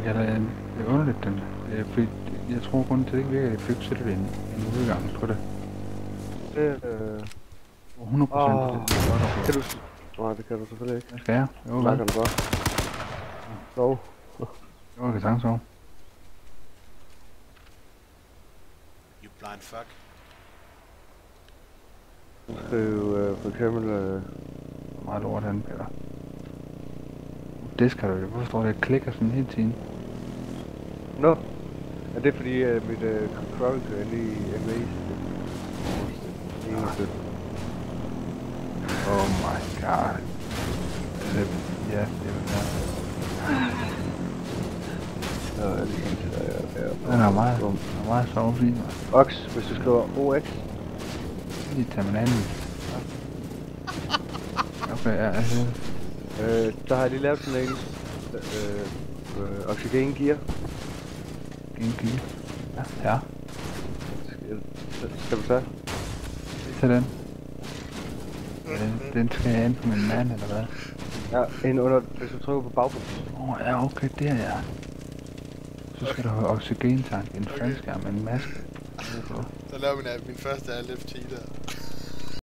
Ja, det er underligt, den. Fordi jeg tror kun til det ikke virker, at jeg fik sætte en udgang på det. Det, 100% kan du... Nej, det kan du selvfølgelig ikke. Hvad skal jeg? Jo, Nej, kan du bare. Sov. Jo, jeg kan sagtens sove. You blind fuck. Det er jo for eksempel... Meget lort han, Peter. Det skal du jo. Hvorfor står det klikker sådan hele tiden? Nå. Er det fordi mit control kører inde i MV? Oh my god. Ja, det vil være. Den er meget sovefri. Ox, hvis du skriver OX. Lige tage min anden. Okay, ja, altså. Så har jeg lige lavet sådan en oxygen gear. Gengive. Ja. Skal du tage? Tag den. Den skal jeg ind på min mand, eller hvad? Ja, ind under, hvis du trykker på bagbunden. Ja, okay, det er jeg. Så skal du have oxygentank, en faldskærm, en maske. Så laver min første LFT der.